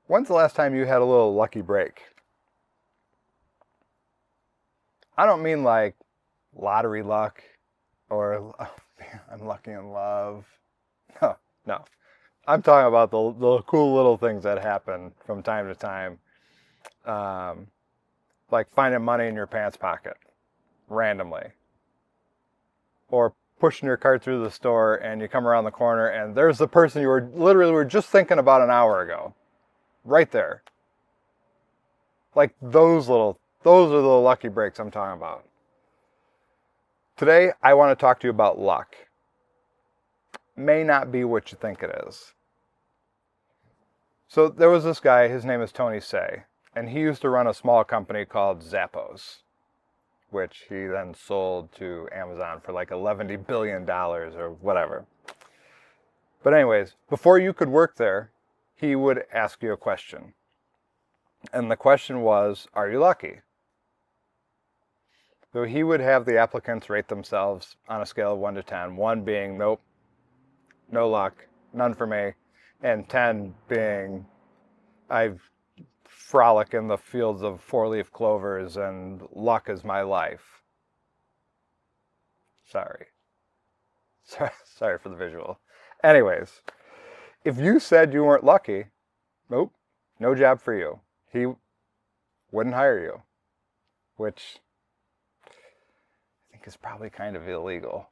When's the last time you had a little lucky break? I don't mean like lottery luck or I'm lucky in love. No, no. I'm talking about the cool little things that happen from time to time. Um, like finding money in your pants pocket randomly. Or pushing your cart through the store and you come around the corner and there's the person you were just thinking about an hour ago. Right there. Like those are the lucky breaks I'm talking about. Today, I want to talk to you about luck. May not be what you think it is. So there was this guy, his name is Tony Hsieh, and he used to run a small company called Zappos, which he then sold to Amazon for like $11 billion or whatever. But anyways, before you could work there, he would ask you a question. And the question was, are you lucky? So he would have the applicants rate themselves on a scale of 1 to 10, 1 being nope, no luck, none for me, and 10 being I frolic in the fields of four-leaf clovers and luck is my life. Sorry for the visual. Anyways, if you said you weren't lucky, nope, no job for you. He wouldn't hire you, which I think is probably kind of illegal.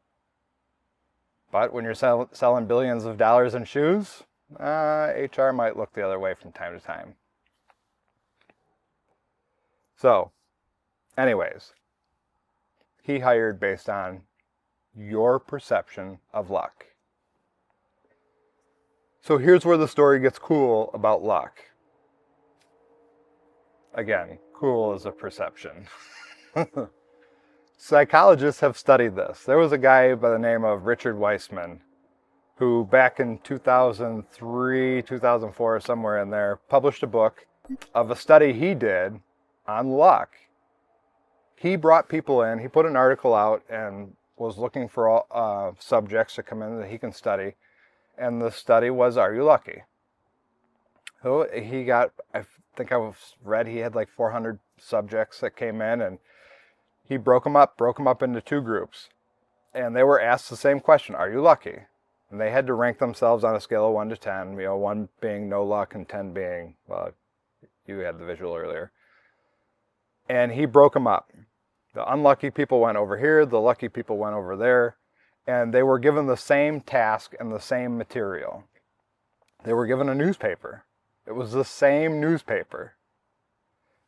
But when you're selling billions of dollars in shoes, HR might look the other way from time to time. So, anyways, he hired based on your perception of luck. So here's where the story gets cool about luck. Again, cool is a perception. Psychologists have studied this. There was a guy by the name of Richard Weissman who back in 2003, 2004, somewhere in there, published a book of a study he did on luck. He brought people in, he put an article out and was looking for all, subjects to come in that he can study. And the study was, are you lucky? So he got, I think I read he had like 400 subjects that came in, and he broke them up into 2 groups. And they were asked the same question, are you lucky? And they had to rank themselves on a scale of 1 to 10, 1 being no luck and 10 being, well, you had the visual earlier. And he broke them up. The unlucky people went over here, the lucky people went over there, and they were given the same task and the same material. They were given a newspaper. It was the same newspaper.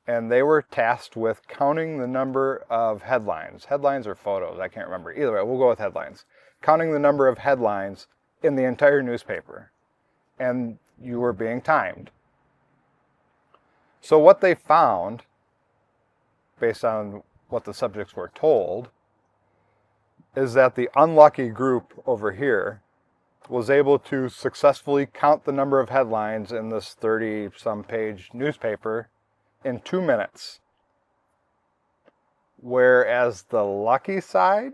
And they were tasked with counting the number of headlines. Headlines or photos, I can't remember. Either way, we'll go with headlines. Counting the number of headlines in the entire newspaper. And you were being timed. So what they found, based on what the subjects were told, is that the unlucky group over here was able to successfully count the number of headlines in this 30-some page newspaper in 2 minutes. Whereas the lucky side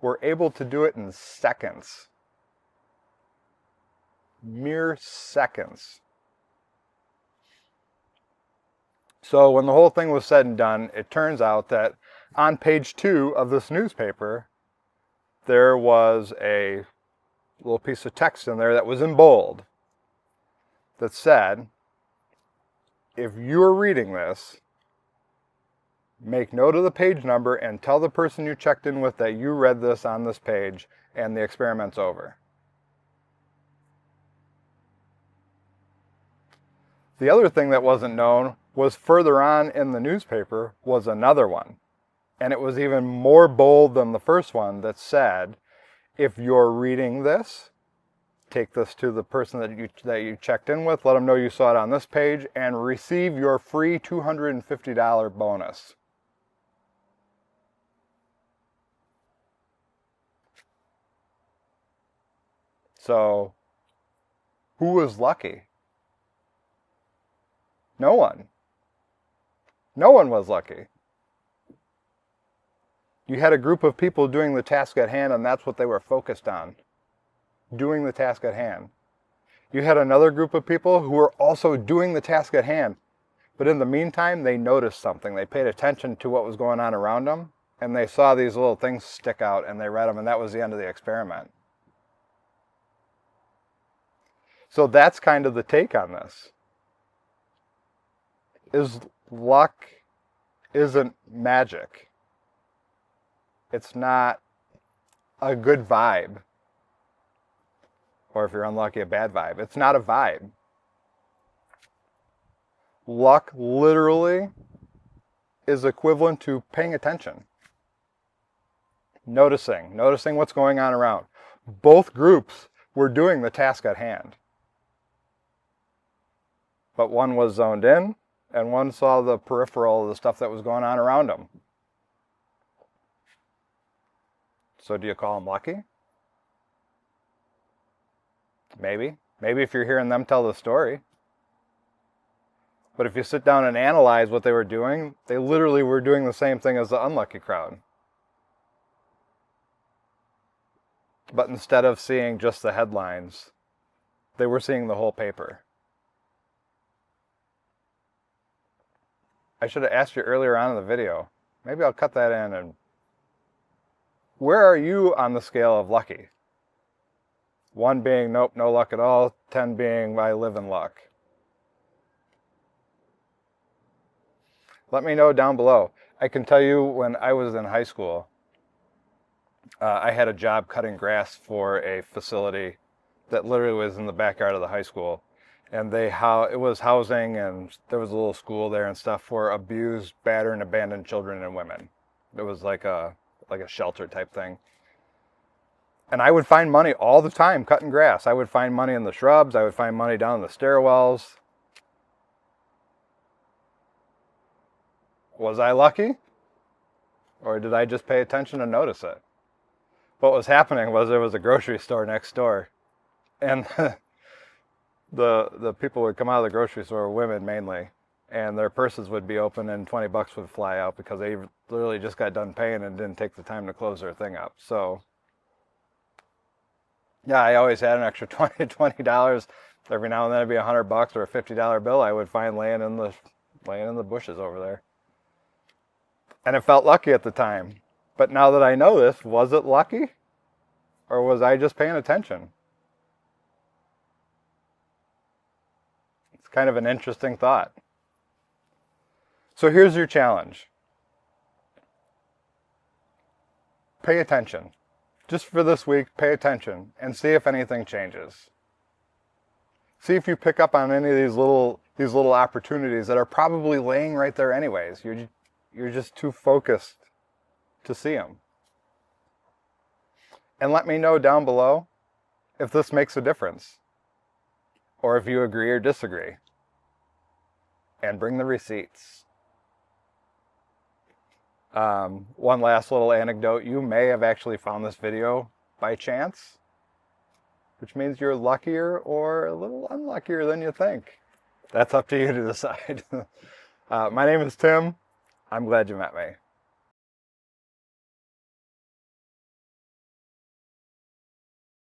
were able to do it in seconds. Mere seconds. So when the whole thing was said and done, it turns out that on page 2 of this newspaper, there was a little piece of text in there that was in bold that said, if you're reading this, make note of the page number and tell the person you checked in with that you read this on this page and the experiment's over. The other thing that wasn't known was further on in the newspaper was another one. And it was even more bold than the first one that said, if you're reading this, take this to the person that you checked in with, let them know you saw it on this page, and receive your free $250 bonus. So, who was lucky? No one. No one was lucky. You had a group of people doing the task at hand, and that's what they were focused on. Doing the task at hand. You had another group of people who were also doing the task at hand. But in the meantime, they noticed something. They paid attention to what was going on around them, and they saw these little things stick out, and they read them, and that was the end of the experiment. So that's kind of the take on this. Is luck isn't magic. It's not a good vibe. Or if you're unlucky, a bad vibe. It's not a vibe. Luck literally is equivalent to paying attention. Noticing what's going on around. Both groups were doing the task at hand. But one was zoned in, and one saw the peripheral, the stuff that was going on around them. So do you call them lucky? Maybe. Maybe if you're hearing them tell the story. But if you sit down and analyze what they were doing, they literally were doing the same thing as the unlucky crowd. But instead of seeing just the headlines, they were seeing the whole paper. I should have asked you earlier on in the video. Maybe I'll cut that in. And where are you on the scale of lucky? 1 being, nope, no luck at all. 10 being, I live in luck. Let me know down below. I can tell you when I was in high school, I had a job cutting grass for a facility that literally was in the backyard of the high school. And it was housing, and there was a little school there and stuff for abused, battered, and abandoned children and women. It was like a shelter type thing. And I would find money all the time cutting grass. I would find money in the shrubs. I would find money down in the stairwells. Was I lucky? Or did I just pay attention and notice it? What was happening was there was a grocery store next door. And the people would come out of the grocery store, women mainly, and their purses would be open and $20 would fly out because they literally just got done paying and didn't take the time to close their thing up. So yeah, I always had an extra $20. Every now and then it'd be $100 or a $50 bill I would find laying in the bushes over there. And it felt lucky at the time. But now that I know this, was it lucky? Or was I just paying attention? It's kind of an interesting thought. So here's your challenge. Pay attention. Just for this week, pay attention and see if anything changes. See if you pick up on any of these little opportunities that are probably laying right there anyways. You're just too focused to see them. And let me know down below if this makes a difference, or if you agree or disagree. And bring the receipts. One last little anecdote. You may have actually found this video by chance, which means you're luckier or a little unluckier than you think. That's up to you to decide. My name is Tim. I'm glad you met me.